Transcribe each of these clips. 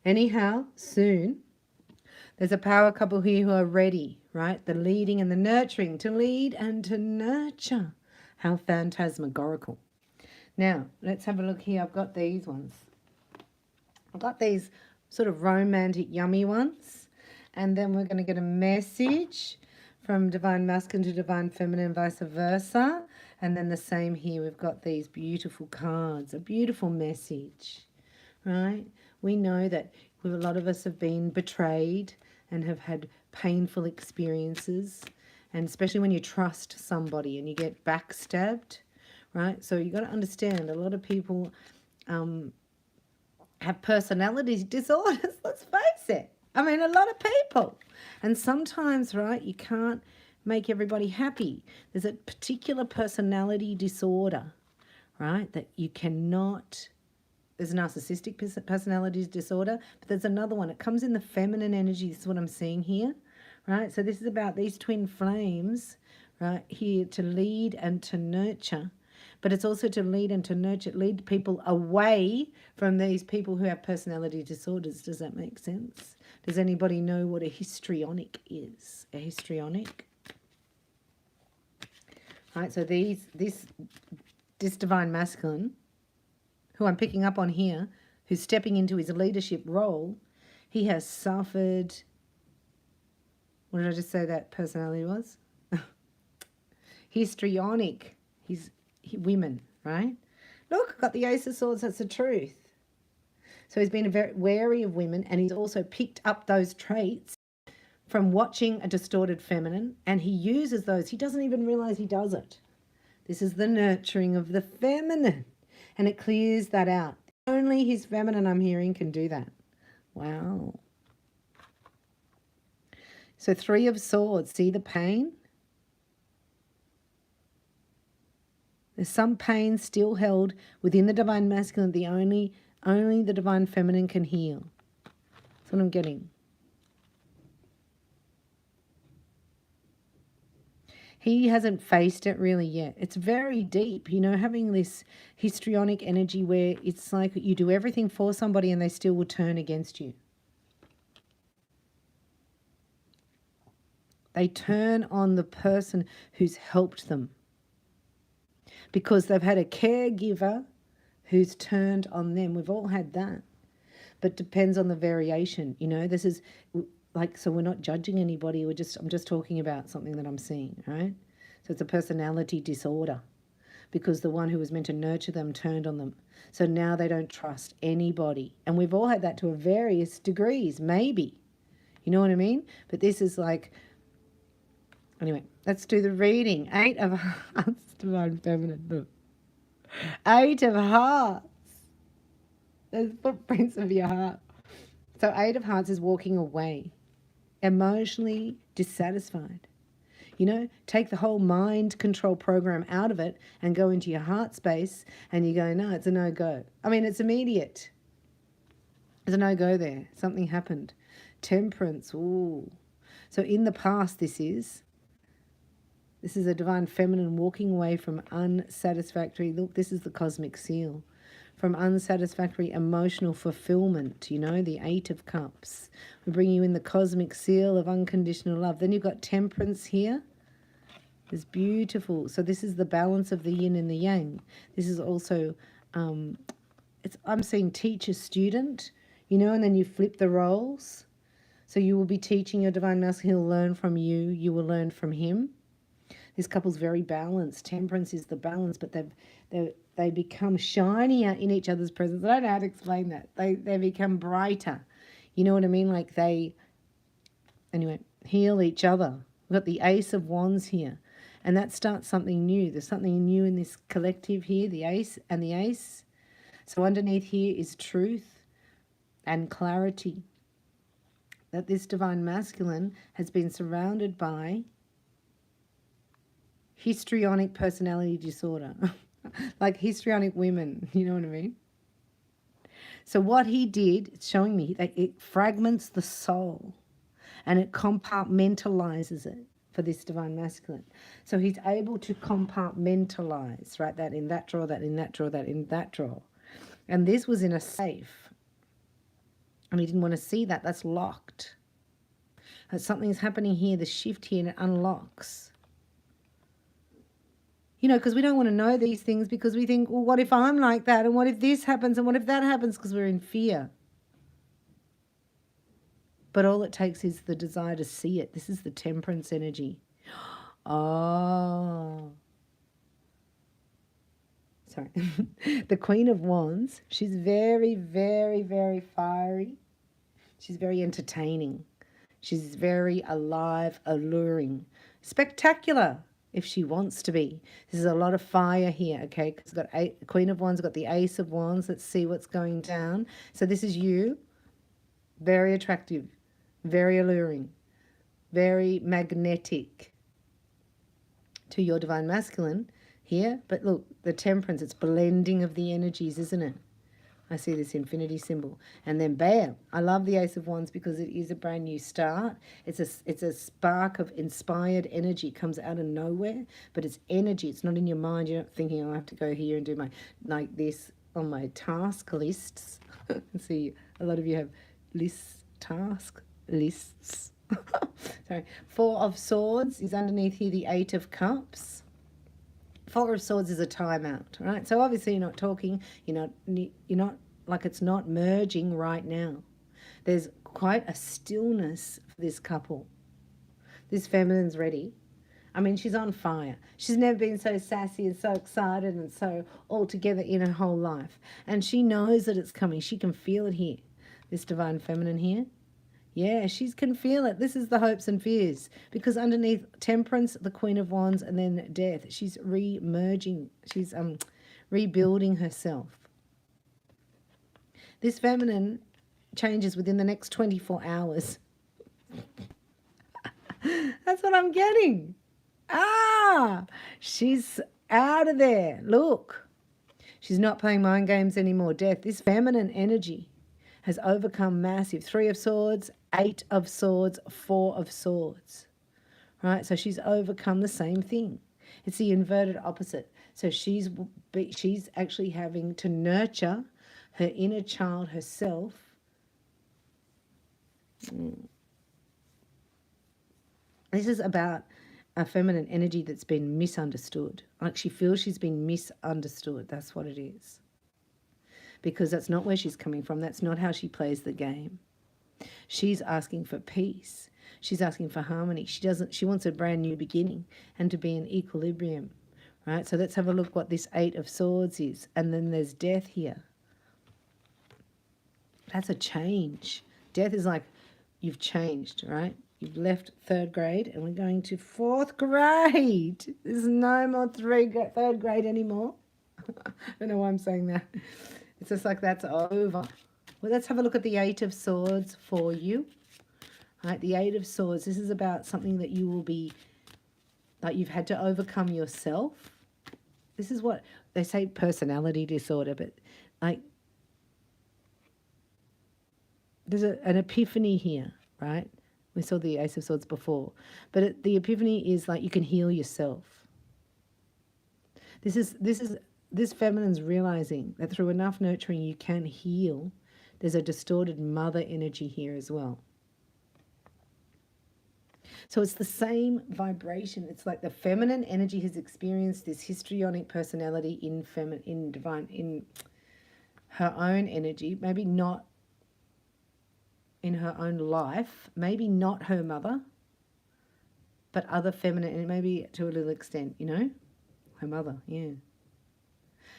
Anyhow, soon, there's a power couple here who are ready, right? The leading and the nurturing, to lead and to nurture. How phantasmagorical. Now, let's have a look here. I've got these ones. I've got these sort of romantic, yummy ones. And then we're going to get a message from divine masculine to divine feminine and vice versa. And then the same here. We've got these beautiful cards, a beautiful message, right? We know that a lot of us have been betrayed and have had painful experiences. And especially when you trust somebody and you get backstabbed, right? So you've got to understand a lot of people have personality disorders, let's face it. I mean, a lot of people. And sometimes, right, you can't make everybody happy. There's a particular personality disorder, right, that you cannot... There's a narcissistic personality disorder, but there's another one. It comes in the feminine energy. This is what I'm seeing here, right? So this is about these twin flames, right, here to lead and to nurture. But it's also to lead and to nurture, lead people away from these people who have personality disorders. Does that make sense? Does anybody know what a histrionic is? A histrionic? Right, so this divine masculine, who I'm picking up on here, who's stepping into his leadership role, he has suffered... What did I just say that personality was? Histrionic. Women, right? Look, I've got the Ace of Swords. That's the truth. So he's been very wary of women, and he's also picked up those traits from watching a distorted feminine, and he uses those. He doesn't even realize he does it. This is the nurturing of the feminine, and it clears that out. Only his feminine, I'm hearing, can do that. Wow. So 3 of Swords. See the pain? There's some pain still held within the divine masculine. Only the divine feminine can heal. That's what I'm getting. He hasn't faced it really yet. It's very deep, you know, having this histrionic energy where it's like you do everything for somebody and they still will turn against you. They turn on the person who's helped them because they've had a caregiver who's turned on them. We've all had that, but depends on the variation. You know, this is like, so we're not judging anybody. I'm just talking about something that I'm seeing, right? So it's a personality disorder because the one who was meant to nurture them turned on them. So now they don't trust anybody. And we've all had that to various degrees, maybe. You know what I mean? But this is like, anyway, let's do the reading. 8 of Hearts, divine feminine. Look. 8 of Hearts. There's footprints of your heart. So 8 of Hearts is walking away, emotionally dissatisfied. You know, take the whole mind control program out of it and go into your heart space and you go, no, it's a no-go. I mean, it's immediate. There's a no-go there. Something happened. Temperance, ooh. So in the past, this is a divine feminine walking away from unsatisfactory, look, this is the cosmic seal, from unsatisfactory emotional fulfillment, you know, the 8 of Cups. We bring you in the cosmic seal of unconditional love. Then you've got temperance here. It's beautiful. So this is the balance of the yin and the yang. This is also, I'm seeing teacher, student, you know, and then you flip the roles. So you will be teaching your divine masculine. He'll learn from you. You will learn from him. This couple's very balanced. Temperance is the balance, but they become shinier in each other's presence. I don't know how to explain that. They become brighter. You know what I mean? Like anyway, heal each other. We've got the Ace of Wands here, and that starts something new. There's something new in this collective here, the Ace and the Ace. So underneath here is truth and clarity. That this divine masculine has been surrounded by histrionic personality disorder, like histrionic women, you know what I mean? So what he did, it's showing me that it fragments the soul and it compartmentalizes it for this divine masculine. So he's able to compartmentalize, right? That in that drawer, that in that drawer, that in that drawer. And this was in a safe. And he didn't want to see that. That's locked. Something's happening here, the shift here, and it unlocks. You know, because we don't want to know these things because we think, well, what if I'm like that? And what if this happens? And what if that happens? Because we're in fear. But all it takes is the desire to see it. This is the temperance energy. Oh. Sorry. The Queen of Wands, she's very, very, very fiery. She's very entertaining. She's very alive, alluring, spectacular if she wants to be. There's a lot of fire here, okay? Because got Queen of Wands, got the Ace of Wands. Let's see what's going down. So this is you. Very attractive, very alluring, very magnetic to your divine masculine here. But look, the temperance, it's blending of the energies, isn't it? I see this infinity symbol. And then bam, I love the Ace of Wands because it is a brand new start. It's a spark of inspired energy. It comes out of nowhere, but it's energy. It's not in your mind. You're not thinking, oh, I have to go here and do my, like this on my task lists. See, a lot of you have task lists. Sorry. Four of Swords is underneath here, the Eight of Cups. Four of Swords is a timeout, right? So obviously you're not talking, you're not like it's not merging right now. There's quite a stillness for this couple. This feminine's ready. I mean, she's on fire. She's never been so sassy and so excited and so all together in her whole life. And she knows that it's coming. She can feel it here. This divine feminine here. Yeah, she can feel it. This is the hopes and fears. Because underneath Temperance, the Queen of Wands, and then Death, she's re-merging. She's rebuilding herself. This feminine changes within the next 24 hours. That's what I'm getting. Ah, she's out of there. Look, she's not playing mind games anymore. Death, this feminine energy has overcome massive. 3 of Swords, 8 of Swords, 4 of Swords. Right? So she's overcome the same thing. It's the inverted opposite. So she's actually having to nurture her inner child herself. This is about a feminine energy that's been misunderstood. Like she feels she's been misunderstood. That's what it is. Because that's not where she's coming from. That's not how she plays the game. She's asking for peace. She's asking for harmony. She wants a brand new beginning and to be in equilibrium. Right? So let's have a look what this 8 of Swords is. And then there's Death here. That's a change. Death is like you've changed, right? You've left 3rd grade and we're going to 4th grade. There's no more 3rd grade anymore. I don't know why I'm saying that. It's just like that's over. Well, let's have a look at the 8 of Swords for you. Right, the 8 of Swords, this is about something that you will be, like you've had to overcome yourself. This is what they say, personality disorder, but like there's an epiphany here, right? We saw the Ace of Swords before. But the epiphany is like you can heal yourself. This feminine's realizing that through enough nurturing you can heal. There's a distorted mother energy here as well. So it's the same vibration. It's like the feminine energy has experienced this histrionic personality in her own energy, maybe not in her own life, maybe not her mother, but other feminine, and maybe to a little extent, her mother, yeah.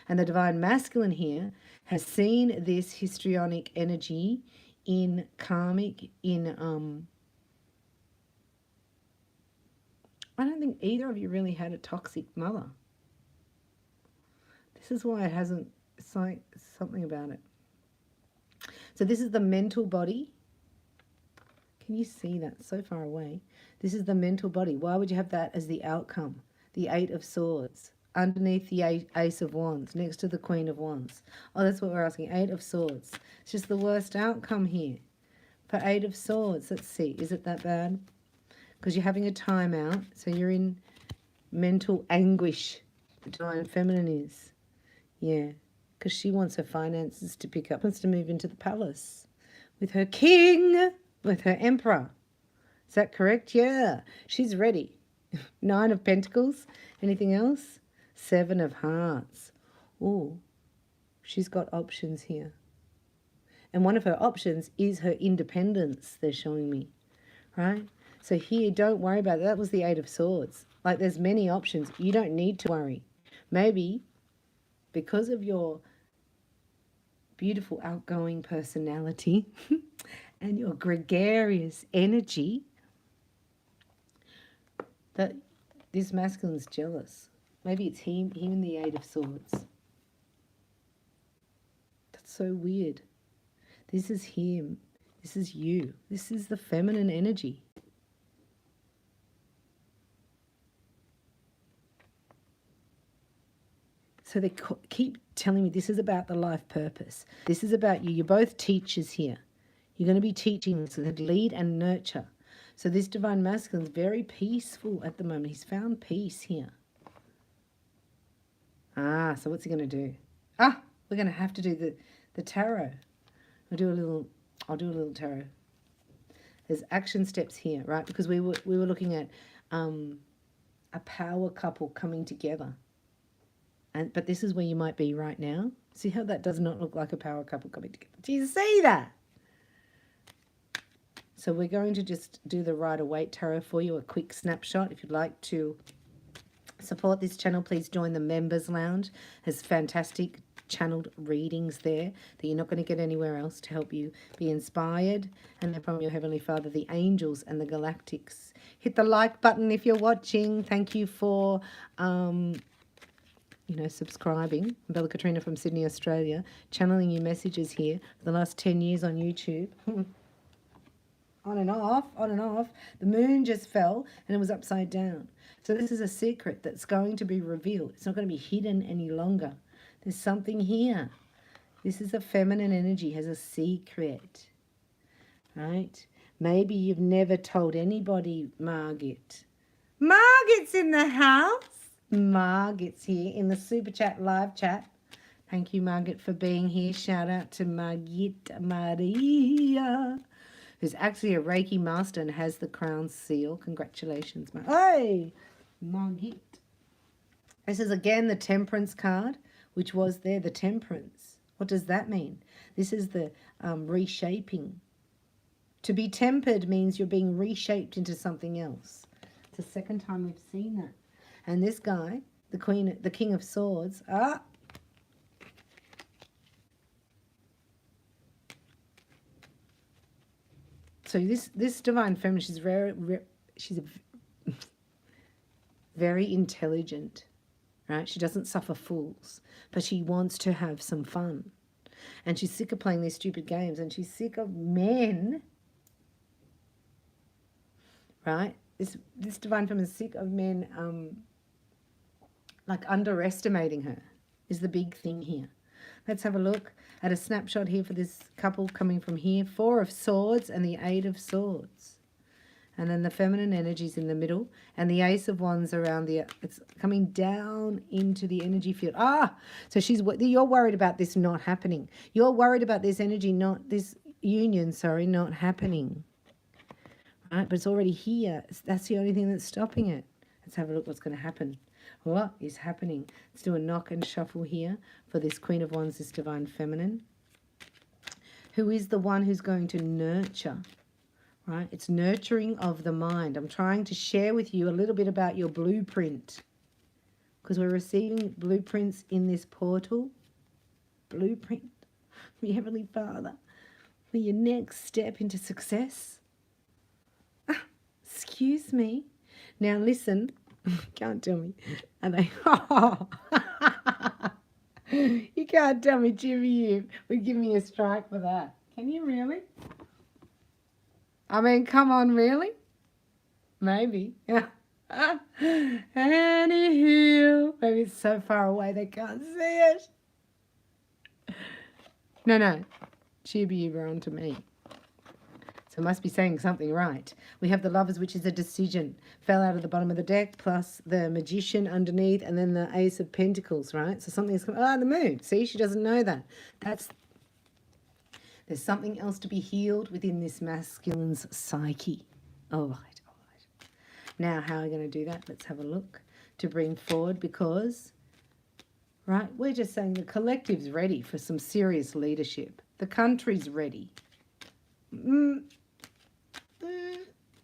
And the divine masculine here has seen this histrionic energy in karmic, I don't think either of you really had a toxic mother. This is why it's like something about it. So this is the mental body. Can you see that? So far away. This is the mental body. Why would you have that as the outcome? The 8 of Swords. Underneath the Ace of Wands. Next to the Queen of Wands. Oh, that's what we're asking. 8 of Swords. It's just the worst outcome here. For 8 of Swords. Let's see. Is it that bad? Because you're having a timeout. So you're in mental anguish. The divine feminine is. Yeah. Because she wants her finances to pick up. Wants to move into the palace. with her king, with her emperor. Is that correct? Yeah, she's ready. 9 of Pentacles. Anything else? 7 of Hearts. Oh, she's got options here. And one of her options is her independence, they're showing me, right? So here, don't worry about it. That was the 8 of Swords. Like, there's many options. You don't need to worry. Maybe because of your beautiful outgoing personality and your gregarious energy, that this masculine's jealous. Maybe it's him and the 8 of Swords. That's so weird. This is him. This is you. This is the feminine energy. So they keep telling me this is about the life purpose. This is about you. You're both teachers here. You're going to be teaching, so they lead and nurture. So this divine masculine is very peaceful at the moment. He's found peace here. Ah, so what's he going to do? Ah, we're going to have to do the tarot. I'll do a little tarot. There's action steps here, right? Because we were looking at a power couple coming together. But this is where you might be right now. See how that does not look like a power couple coming together? Do you see that? So we're going to just do the Rider-Waite Tarot for you, a quick snapshot. If you'd like to support this channel, please join the Members Lounge. There's fantastic channeled readings there that you're not going to get anywhere else to help you be inspired. And they're from your Heavenly Father, the angels and the galactics. Hit the like button if you're watching. Thank you for... subscribing. I'm BellaKatrina from Sydney, Australia, channeling you messages here for the last 10 years on YouTube. On and off, on and off. The moon just fell and it was upside down. So this is a secret that's going to be revealed. It's not going to be hidden any longer. There's something here. This is a feminine energy, has a secret. Right? Maybe you've never told anybody, Margaret. Margaret's in the house. Margaret's here in the Super Chat live chat. Thank you, Margaret, for being here. Shout out to Margit Maria, who's actually a Reiki master and has the crown seal. Congratulations, Hey, Margit. This is again the Temperance card, which was there, the Temperance. What does that mean? This is the reshaping. To be tempered means you're being reshaped into something else. It's the second time we've seen that. And this guy, the King of Swords, so this divine feminine, she's very intelligent, right? She doesn't suffer fools, but she wants to have some fun. And she's sick of playing these stupid games, and she's sick of men, right? This divine feminine is sick of men like underestimating her is the big thing here. Let's have a look at a snapshot here for this couple coming from here. 4 of Swords and the 8 of Swords. And then the feminine energy's in the middle. And the Ace of Wands around it's coming down into the energy field. So you're worried about this not happening. You're worried about this energy, this union, not happening. Right? But it's already here. That's the only thing that's stopping it. Let's have a look what's going to happen. What is happening? Let's do a knock and shuffle here for this Queen of Wands, this divine feminine, who is the one who's going to nurture, right? It's nurturing of the mind. I'm trying to share with you a little bit about your blueprint, because we're receiving blueprints in this portal. Blueprint from your Heavenly Father for your next step into success. Excuse me. Now listen. Can't tell me. And they, you can't tell me Jimmy would give me a strike for that. Can you really? I mean, come on, really? Maybe. Anywho, maybe it's so far away they can't see it. No. Chibi, you're on to me. So I must be saying something right. We have the Lovers, which is a decision. Fell out of the bottom of the deck, plus the Magician underneath, and then the Ace of Pentacles, right? So something's coming. The Moon. See, she doesn't know that. There's something else to be healed within this masculine's psyche. All right, all right. Now, how are we going to do that? Let's have a look to bring forward, because, right, we're just saying the collective's ready for some serious leadership. The country's ready.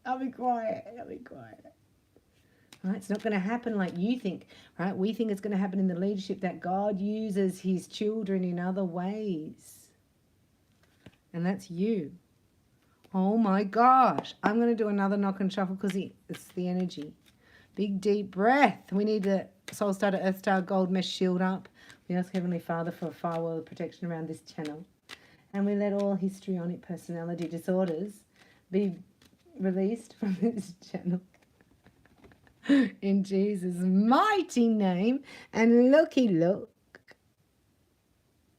I'll be quiet. I'll be quiet. Right? It's not going to happen like you think, right? We think it's going to happen in the leadership that God uses his children in other ways. And that's you. Oh my gosh. I'm going to do another knock and shuffle because it's the energy. Big deep breath. We need the Soul Star to Earth Star Gold Mesh Shield up. We ask Heavenly Father for a firewall of protection around this channel. And we let all histrionic personality disorders be released from this channel. In Jesus' mighty name. And looky look.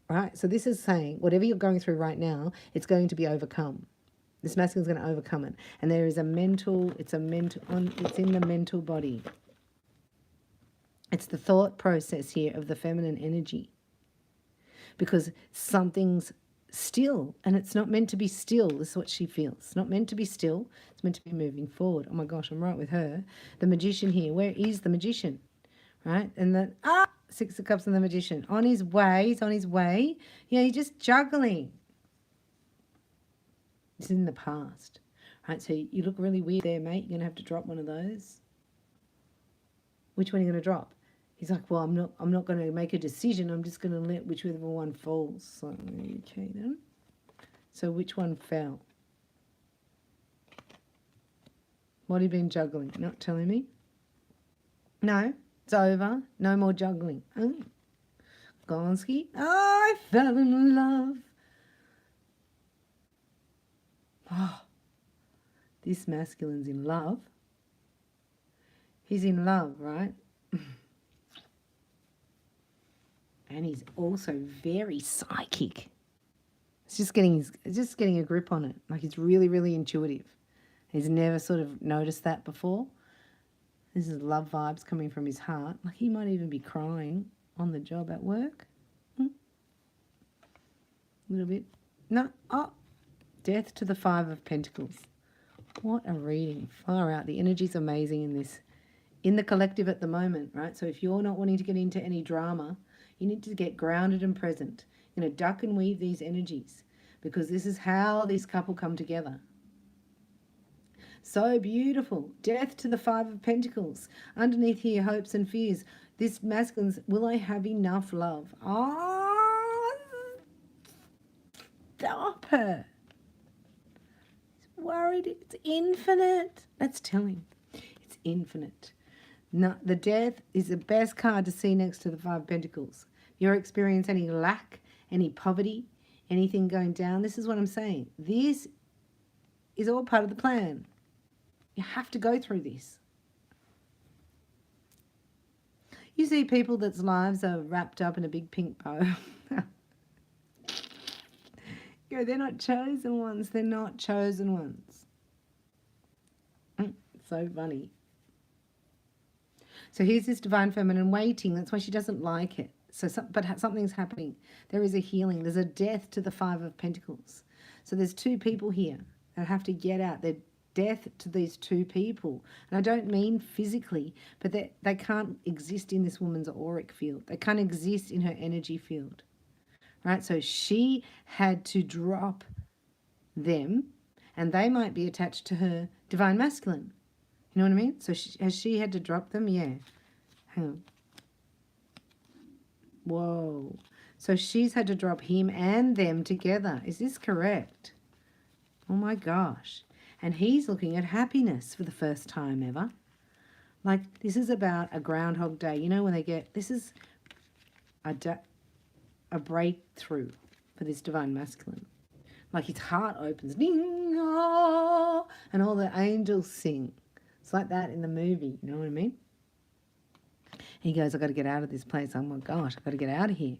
Right? So this is saying whatever you're going through right now, it's going to be overcome. This masculine is going to overcome it. And there is a mental, it's in the mental body. It's the thought process here of the feminine energy. Because something's still, and it's not meant to be still. This is what she feels. It's not meant to be still. It's meant to be moving forward. Oh my gosh, I'm right with her. The magician here. Where is the magician? Right? And then, Six of Cups and the magician. On his way. He's on his way. Yeah, he's just juggling. It's in the past. Right? So you look really weird there, mate. You're going to have to drop one of those. Which one are you going to drop? He's like, well, I'm not going to make a decision. I'm just going to let whichever one falls. So, okay then. So which one fell? What have you been juggling? Not telling me? No, it's over. No more juggling. Oh, Gonski. Oh, I fell in love. Oh, this masculine's in love. He's in love, right? And he's also very psychic. It's just getting a grip on it. Like he's really, really intuitive. He's never sort of noticed that before. This is love vibes coming from his heart. Like he might even be crying on the job at work. A little bit. No. Oh, Death to the Five of Pentacles. What a reading. Far out. The energy's amazing in this. In the collective at the moment, right? So if you're not wanting to get into any drama, you need to get grounded and present. You're going to duck and weave these energies because this is how this couple come together. So beautiful. Death to the Five of Pentacles. Underneath here, hopes and fears. This masculine's, will I have enough love? Oh, stop her. He's worried. It's infinite. That's telling. It's infinite. No, the Death is the best card to see next to the Five of Pentacles. You're experiencing any lack, any poverty, anything going down. This is what I'm saying. This is all part of the plan. You have to go through this. You see people that's lives are wrapped up in a big pink bow. They're not chosen ones. They're not chosen ones. So funny. So here's this divine feminine waiting. That's why she doesn't like it. But something's happening. There is a healing. There's a death to the Five of Pentacles. So there's two people here that have to get out. They're death to these two people. And I don't mean physically, but they can't exist in this woman's auric field. They can't exist in her energy field. Right? So she had to drop them, and they might be attached to her divine masculine. You know what I mean? So has she had to drop them? Yeah. Hang on. Whoa. So she's had to drop him and them together. Is this correct? Oh my gosh. And he's looking at happiness for the first time ever. Like, this is about a Groundhog Day. You know when they get, this is a breakthrough for this divine masculine. Like his heart opens. Ding, ah, and all the angels sing. It's like that in the movie. You know what I mean? He goes, I've got to get out of this place. Oh my gosh, I've got to get out of here.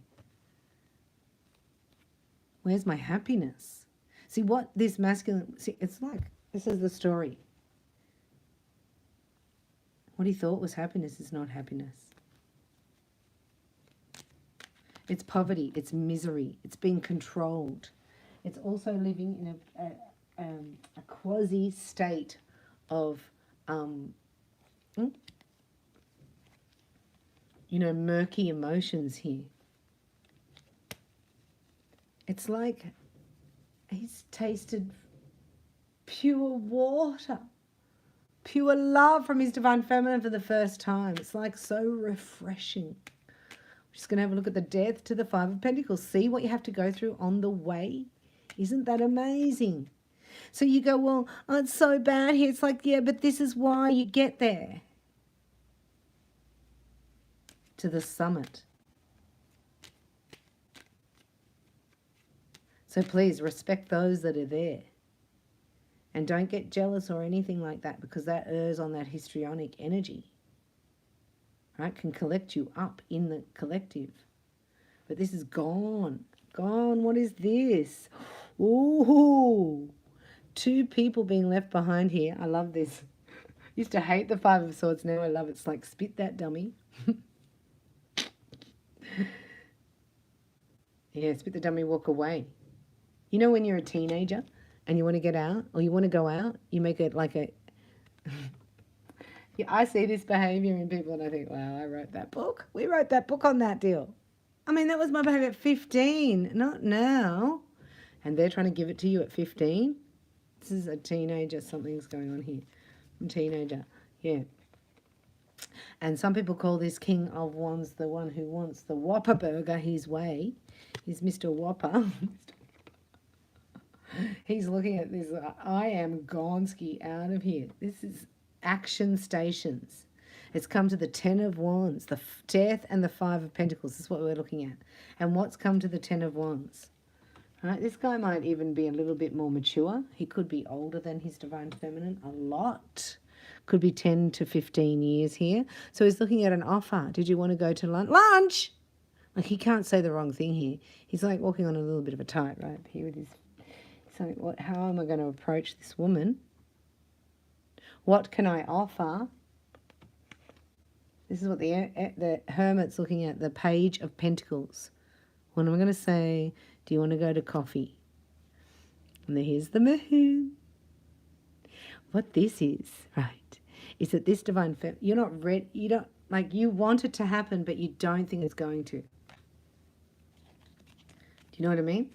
Where's my happiness? See what this masculine, see, it's like, this is the story. What he thought was happiness is not happiness. It's poverty, it's misery, it's being controlled. It's also living in a quasi state of, murky emotions here. It's like he's tasted pure water, pure love from his divine feminine for the first time. It's like so refreshing. We're just going to have a look at the death to the Five of Pentacles. See what you have to go through on the way. Isn't that amazing? So you go, well, oh, it's so bad here. It's like, yeah, but this is why you get there. To the summit. So please respect those that are there. And don't get jealous or anything like that, because that errs on that histrionic energy. Right? Can collect you up in the collective. But this is gone. Gone. What is this? Ooh. 2 people being left behind here. I love this. Used to hate the Five of Swords. Now I love it. It's like, spit that dummy. Yeah, spit the dummy, walk away. You know when you're a teenager and you want to get out or you want to go out, you make it like a... Yeah, I see this behavior in people and I think, wow, I wrote that book. We wrote that book on that deal. I mean, that was my behavior at 15, not now. And they're trying to give it to you at 15. This is a teenager. Something's going on here. A teenager. Yeah. And some people call this King of Wands the one who wants the Whopper burger his way. He's Mr. Whopper. He's looking at this. I am Gonski out of here. This is action stations. It's come to the 10 of Wands, the death and the 5 of Pentacles. This is what we're looking at. And what's come to the 10 of Wands? Right, this guy might even be a little bit more mature. He could be older than his divine feminine a lot. Could be 10 to 15 years here. So he's looking at an offer. Did you want to go to lunch? Lunch! Like, he can't say the wrong thing here. He's like walking on a little bit of a tightrope here with his... So how am I going to approach this woman? What can I offer? This is what the Hermit's looking at, the Page of Pentacles. What am I going to say? Do you want to go to coffee? And then here's the moon. What this is, right, is that this divine you're not ready, you don't, like, you want it to happen, but you don't think it's going to. Do you know what I mean?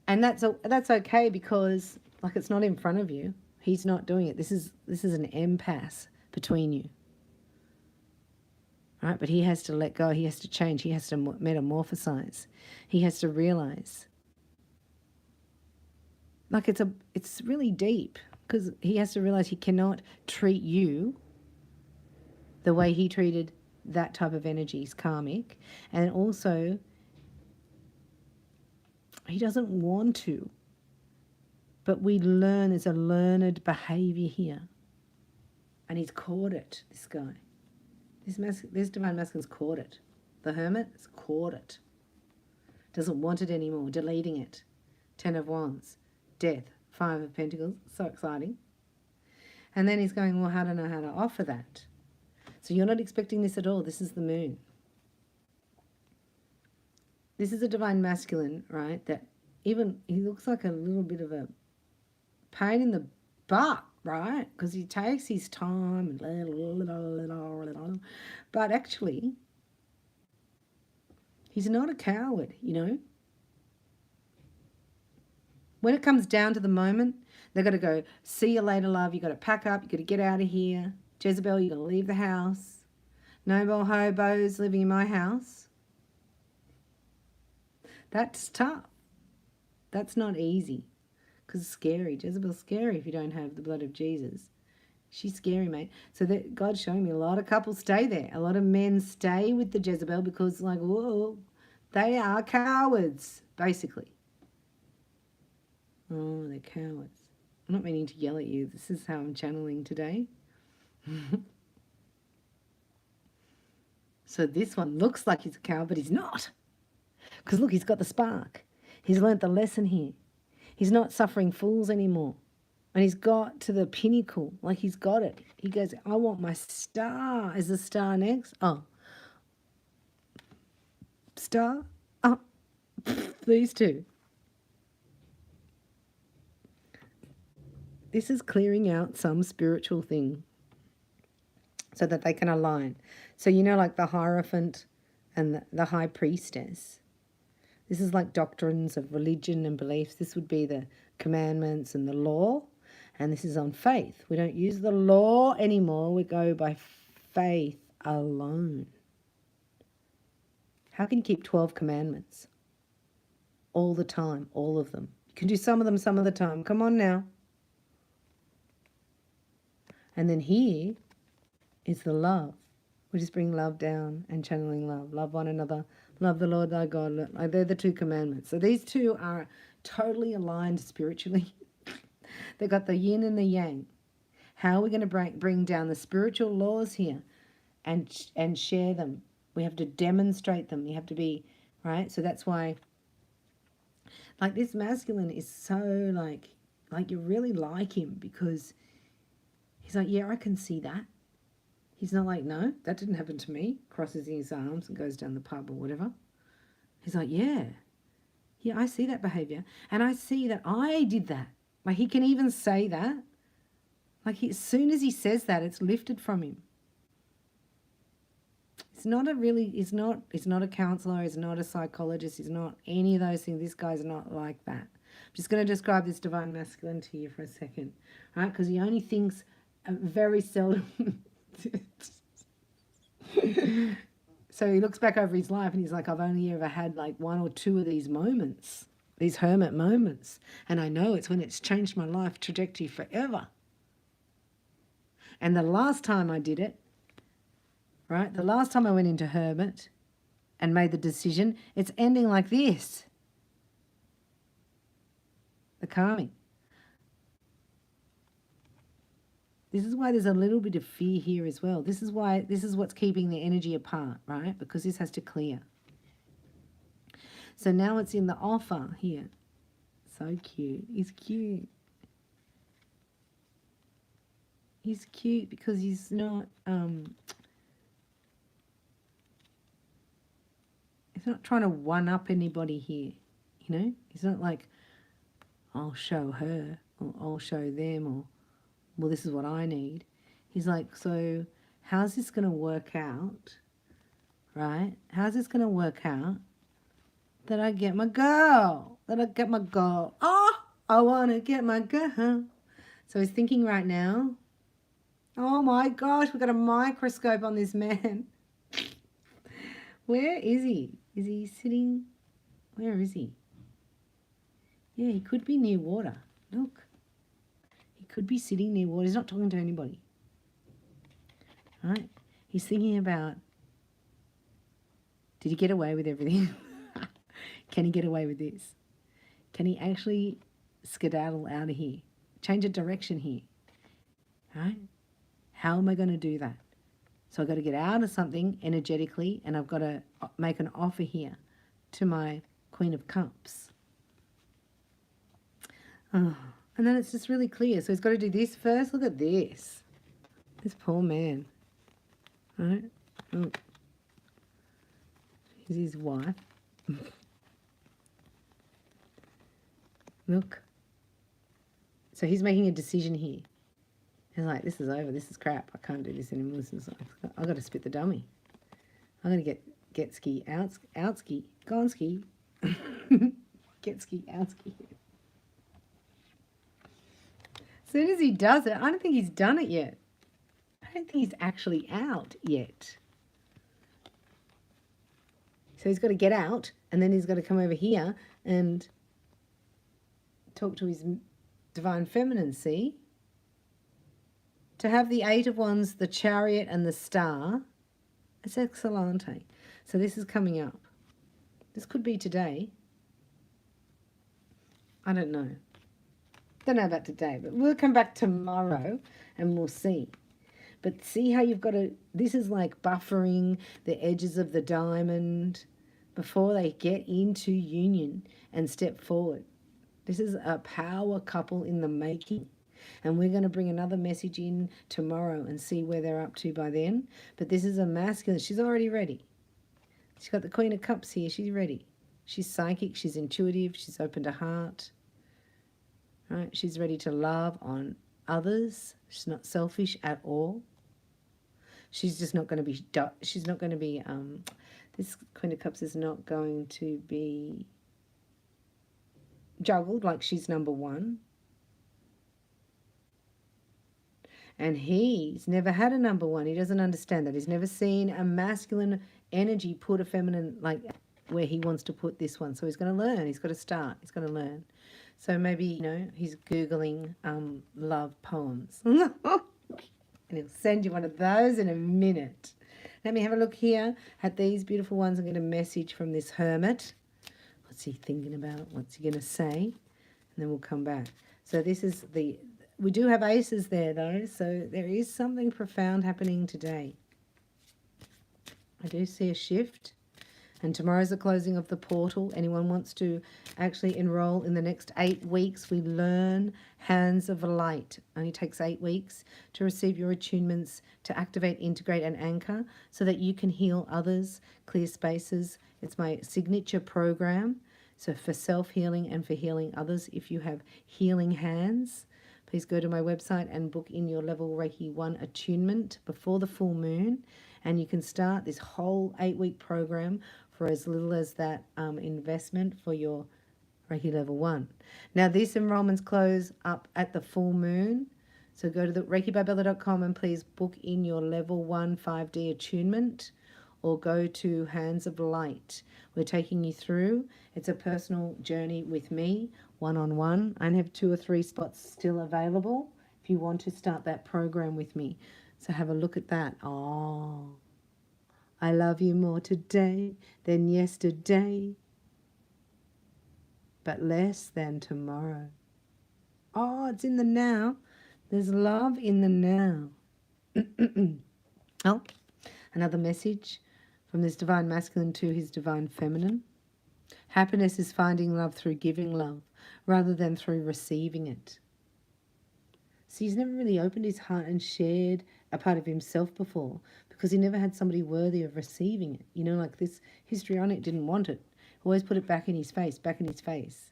And that's okay, because, like, it's not in front of you. He's not doing it. This is an impasse between you. Right? But he has to let go. He has to change. He has to metamorphosize. He has to realize. Like, it's really deep, because he has to realize he cannot treat you the way he treated that type of energy. He's karmic. And also, he doesn't want to. But we learn, there's a learned behavior here. And he's caught it, this guy. This divine masculine's caught it. The Hermit has caught it. Doesn't want it anymore, deleting it. 10 of Wands, death, 5 of Pentacles, so exciting. And then he's going, well, how do I know how to offer that? So you're not expecting this at all. This is the moon. This is a divine masculine, right, that even, he looks like a little bit of a pain in the butt, right? Because he takes his time, but actually, he's not a coward, you know. When it comes down to the moment, they've got to go, see you later, love. You've got to pack up. You've got to get out of here. Jezebel, you've got to leave the house. No more hobos living in my house. That's tough. That's not easy. Because it's scary. Jezebel's scary if you don't have the blood of Jesus. She's scary, mate. So that God's showing me a lot of couples stay there. A lot of men stay with the Jezebel because, like, whoa, they are cowards, basically. Oh, they're cowards. I'm not meaning to yell at you. This is how I'm channeling today. So this one looks like he's a coward, but he's not. Because look, he's got the spark. He's learnt the lesson here. He's not suffering fools anymore. And he's got to the pinnacle. Like, he's got it. He goes, I want my star. Is the star next? Oh. Star? Oh. These two. This is clearing out some spiritual thing so that they can align. So, you know, like the Hierophant and the High Priestess. This is like doctrines of religion and beliefs. This would be the commandments and the law. And this is on faith. We don't use the law anymore. We go by faith alone. How can you keep 12 commandments all the time, all of them? You can do some of them some of the time. Come on now. And then here is the love. We just bring love down and channeling love. Love one another. Love the Lord thy God. Like they're the two commandments. So these two are totally aligned spiritually. They've got the yin and the yang. How are we going to bring down the spiritual laws here and share them? We have to demonstrate them. You have to be, right? So that's why, like, this masculine is so like you really like him because he's like, yeah, I can see that. He's not like, no, that didn't happen to me. Crosses his arms and goes down the pub or whatever. He's like, yeah, I see that behavior. And I see that I did that. Like, he can even say that. Like, as soon as he says that, it's lifted from him. He's not a counselor. He's not a psychologist. He's not any of those things. This guy's not like that. I'm just going to describe this divine masculine to you for a second, right? Because he only thinks very seldom. So he looks back over his life and he's like, I've only ever had like one or two of these moments, these hermit moments. And I know it's when it's changed my life trajectory forever. And the last time I did it, right, the last time I went into hermit and made the decision, it's ending like this. The calming. This is why there's a little bit of fear here as well. This is what's keeping the energy apart, right? Because this has to clear. So now it's in the offer here. So cute. He's cute. He's cute because he's not trying to one-up anybody here, you know? He's not like, I'll show her or I'll show them or, well, this is what I need. He's like, so how's this going to work out, right? How's this going to work out that I get my girl, Oh, I want to get my girl. So he's thinking right now, oh my gosh, we've got a microscope on this man. Where is he? Is he sitting? Where is he? Yeah, he could be near water. Look. He could be sitting near water. He's not talking to anybody. Right? He's thinking about, did he get away with everything? Can he get away with this? Can he actually skedaddle out of here? Change of direction here. Right? How am I going to do that? So I've got to get out of something energetically and I've got to make an offer here to my Queen of Cups. Oh, and then it's just really clear. So he's got to do this first. Look at this. This poor man. Right? Oh. Here's his wife. Look. So he's making a decision here. He's like, this is over. This is crap. I can't do this anymore. This is like, I've got to spit the dummy. I'm going to get ski, out ski, gone ski. Get ski, out ski. As soon as he does it, I don't think he's done it yet. I don't think he's actually out yet. So he's got to get out, and then he's got to come over here and talk to his divine feminine, see? To have the Eight of Wands, the Chariot, and the Star, it's excellente. So this is coming up. This could be today. I don't know. Don't know about today, but we'll come back tomorrow and we'll see. But see how you've got to, this is like buffering the edges of the diamond before they get into union and step forward. This is a power couple in the making. And we're going to bring another message in tomorrow and see where they're up to by then. But this is a masculine. She's already ready. She's got the Queen of Cups here. She's ready. She's psychic. She's intuitive. She's opened her heart. right? She's ready to love on others. She's not selfish at all. She's just not going to be, she's not going to be, this Queen of Cups is not going to be juggled like she's number one. And he's never had a number one. He doesn't understand that. He's never seen a masculine energy put a feminine, like where he wants to put this one. So he's going to learn. He's got to start. He's got to learn. So maybe, you know, he's Googling love poems. And he'll send you one of those in a minute. Let me have a look here at these beautiful ones. I'm going to message from this hermit. What's he thinking about? What's he going to say? And then we'll come back. So this is the... We do have aces there, though, so there is something profound happening today. I do see a shift. And tomorrow's the closing of the portal. Anyone wants to actually enroll in the next 8 weeks, we learn Hands of Light. Only takes 8 weeks to receive your attunements, to activate, integrate, and anchor so that you can heal others, clear spaces. It's my signature program. So for self-healing and for healing others, if you have healing hands, please go to my website and book in your level Reiki 1 attunement before the full moon. And you can start this whole 8-week program for as little as that investment for your Reiki level 1. Now, these enrollments close up at the full moon. So go to the ReikiByBella.com and please book in your level 1 5D attunement, or go to Hands of Light. We're taking you through. It's a personal journey with me, one-on-one. I have 2 or 3 spots still available if you want to start that program with me. So have a look at that. Oh, I love you more today than yesterday, but less than tomorrow. Oh, it's in the now. There's love in the now. Oh, another message from this divine masculine to his divine feminine. Happiness is finding love through giving love rather than through receiving it. See, he's never really opened his heart and shared a part of himself before because he never had somebody worthy of receiving it. You know, like this histrionic didn't want it. Always put it back in his face, back in his face.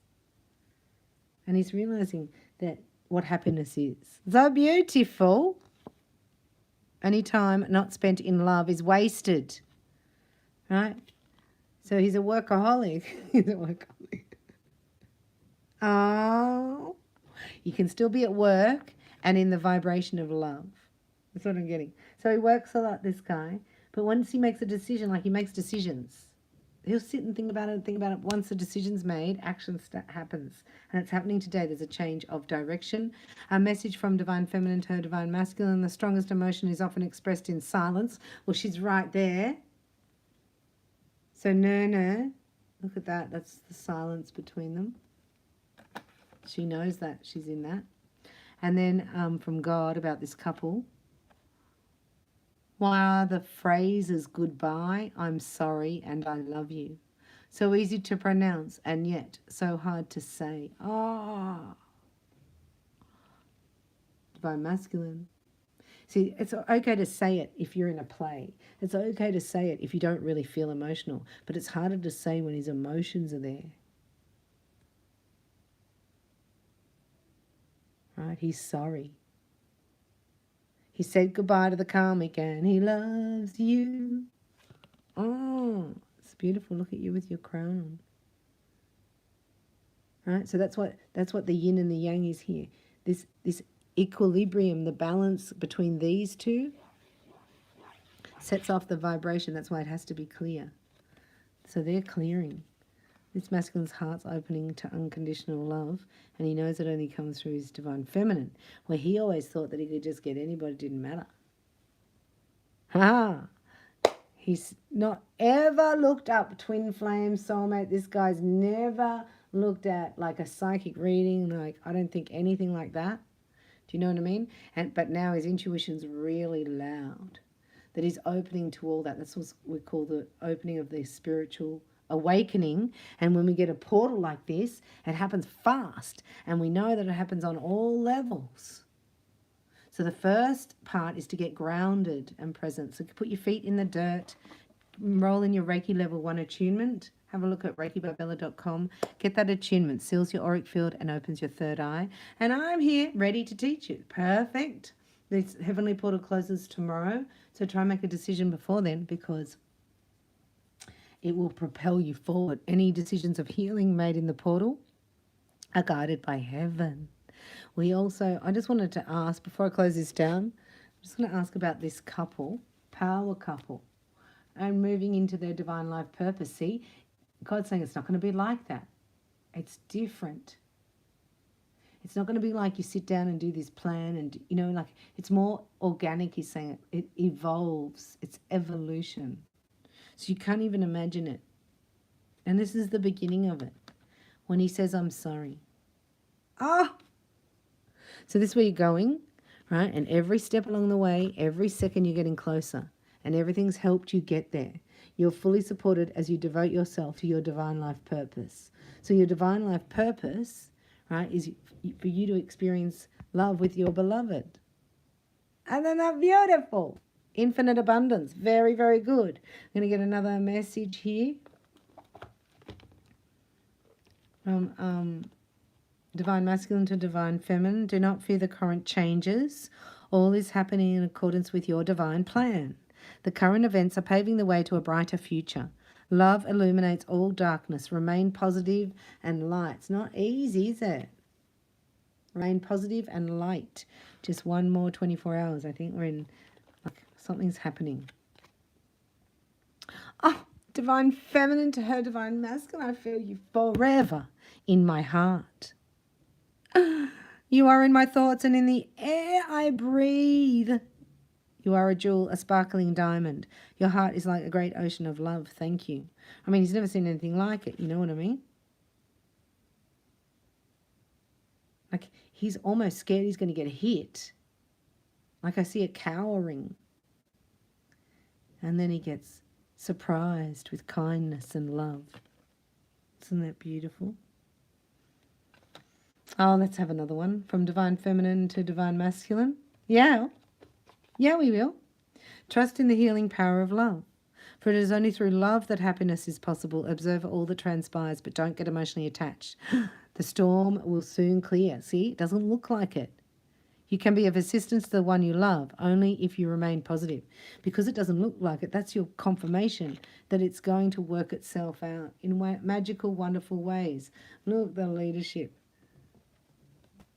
And he's realizing that what happiness is. So beautiful. Any time not spent in love is wasted. Right? So he's a workaholic. He's a workaholic. Oh, you can still be at work and in the vibration of love. That's what I'm getting. So he works a lot, this guy. But once he makes a decision, like he makes decisions, he'll sit and think about it and think about it. Once the decision's made, action happens. And it's happening today. There's a change of direction. A message from divine feminine to her divine masculine. The strongest emotion is often expressed in silence. Well, she's right there. So no, look at that. That's the silence between them. She knows that. She's in that. And then from God about this couple. Why are the phrases goodbye, I'm sorry, and I love you so easy to pronounce and yet so hard to say? Ah, divine masculine. See, it's okay to say it if you're in a play. It's okay to say it if you don't really feel emotional. But it's harder to say when his emotions are there. Right? He's sorry. He said goodbye to the karmic and he loves you. Oh, it's beautiful. Look at you with your crown on. Right? So that's what the yin and the yang is here. This equilibrium, the balance between these two sets off the vibration. That's why it has to be clear. So they're clearing. This masculine's heart's opening to unconditional love, and he knows it only comes through his divine feminine, where he always thought that he could just get anybody, it didn't matter. He's not ever looked up twin flame, soulmate. This guy's never looked at like a psychic reading, like I don't think anything like that. Do you know what I mean? But now his intuition's really loud, that he's opening to all that. That's what we call the opening of the spiritual awakening. And when we get a portal like this, it happens fast, and we know that it happens on all levels. So the first part is to get grounded and present. So put your feet in the dirt, enroll in your Reiki Level 1 attunement. Have a look at reikibybella.com. Get that attunement, seals your auric field and opens your third eye. And I'm here ready to teach you. Perfect. This Heavenly Portal closes tomorrow, so try and make a decision before then, because it will propel you forward. Any decisions of healing made in the portal are guided by heaven. I just wanted to ask, before I close this down, I'm just going to ask about this couple, power couple, and moving into their divine life purpose. See, God's saying it's not going to be like that. It's different. It's not going to be like you sit down and do this plan and, like it's more organic, he's saying. It evolves. It's evolution. So you can't even imagine it. And this is the beginning of it. When he says, I'm sorry. So this is where you're going, right? And every step along the way, every second you're getting closer. And everything's helped you get there. You're fully supported as you devote yourself to your divine life purpose. So your divine life purpose, right, is for you to experience love with your beloved. And then that's beautiful. Infinite abundance. Very, very good. I'm going to get another message here from Divine Masculine to Divine Feminine. Do not fear the current changes. All is happening in accordance with your divine plan. The current events are paving the way to a brighter future. Love illuminates all darkness. Remain positive and light. It's not easy, is it? Remain positive and light. Just one more 24 hours. I think we're in, something's happening. Oh, Divine Feminine to her Divine Masculine. I feel you forever in my heart. You are in my thoughts and in the air I breathe. You are a jewel, a sparkling diamond. Your heart is like a great ocean of love. Thank you. I mean, he's never seen anything like it. You know what I mean? Like, he's almost scared he's going to get hit. Like, I see it cowering. And then he gets surprised with kindness and love. Isn't that beautiful? Oh, let's have another one. From Divine Feminine to Divine Masculine. Yeah. Yeah, we will. Trust in the healing power of love. For it is only through love that happiness is possible. Observe all that transpires, but don't get emotionally attached. The storm will soon clear. See, it doesn't look like it. You can be of assistance to the one you love only if you remain positive. Because it doesn't look like it, that's your confirmation that it's going to work itself out in magical, wonderful ways. Look, the leadership.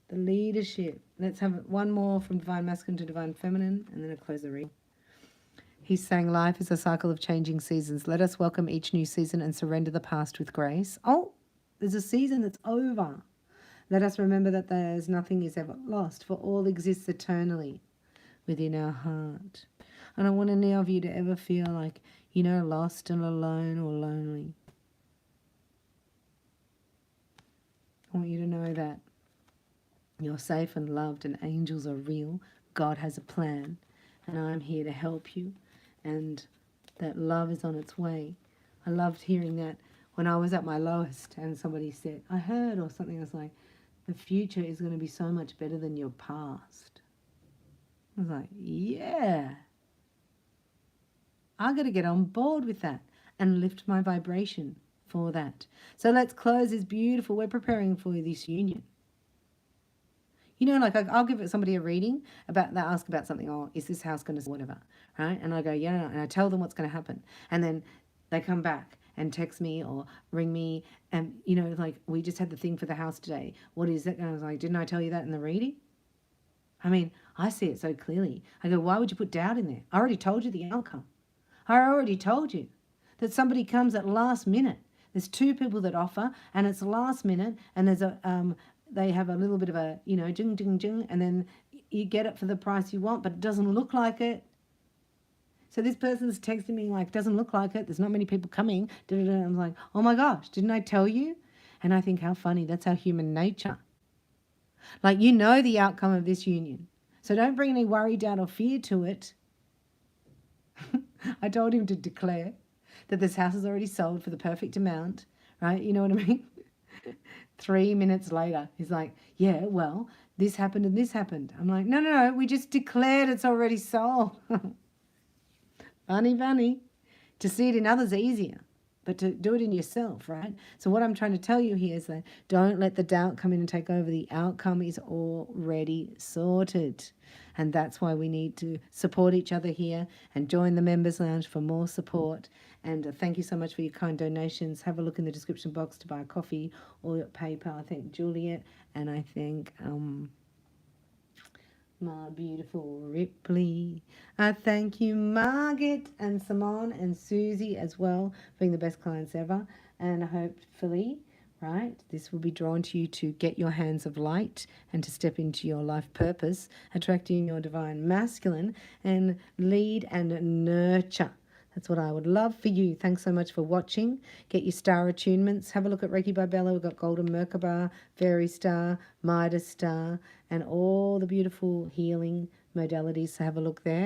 The leadership. Let's have one more from Divine Masculine to Divine Feminine, and then I'll close the read. He's saying life is a cycle of changing seasons. Let us welcome each new season and surrender the past with grace. Oh, there's a season that's over. Let us remember that there's nothing is ever lost, for all exists eternally within our heart. I don't want any of you to ever feel like, lost and alone or lonely. I want you to know that you're safe and loved, and angels are real. God has a plan, and I'm here to help you, and that love is on its way. I loved hearing that when I was at my lowest and somebody said, I heard or something, I was like, the future is going to be so much better than your past. I was like, yeah. I got to get on board with that and lift my vibration for that. So let's close this beautiful, we're preparing for this union. Like I'll give somebody a reading about, they ask about something, oh, is this house going to, whatever, right? And I go, yeah, and I tell them what's going to happen. And then they come back and text me or ring me and, like, we just had the thing for the house today. What is it? And I was like, didn't I tell you that in the reading? I mean, I see it so clearly. I go, why would you put doubt in there? I already told you the outcome. I already told you that somebody comes at last minute. There's two people that offer and it's last minute, and there's they have a little bit of a, jing, jing, jing, and then you get it for the price you want, but it doesn't look like it. So this person's texting me like, doesn't look like it. There's not many people coming. I'm like, oh my gosh, didn't I tell you? And I think, how funny. That's our human nature. Like, the outcome of this union. So don't bring any worry, doubt, or fear to it. I told him to declare that this house is already sold for the perfect amount, right? You know what I mean? 3 minutes later, he's like, yeah, well, this happened and this happened. I'm like, no, we just declared it's already sold. Funny. To see it in others easier, but to do it in yourself, right? So what I'm trying to tell you here is that don't let the doubt come in and take over. The outcome is already sorted. And that's why we need to support each other here and join the Members Lounge for more support. And thank you so much for your kind donations. Have a look in the description box to buy a coffee or PayPal. I thank Juliet and I thank my beautiful Ripley. I thank you, Margaret and Simone and Susie as well, for being the best clients ever. And hopefully, right, this will be drawn to you to get your hands of light and to step into your life purpose, attracting your divine masculine and lead and nurture. That's what I would love for you. Thanks so much for watching. Get your star attunements. Have a look at Reiki by Bella. We've got Golden Merkaba, Fairy Star, Midas Star, and all the beautiful healing modalities. So have a look there.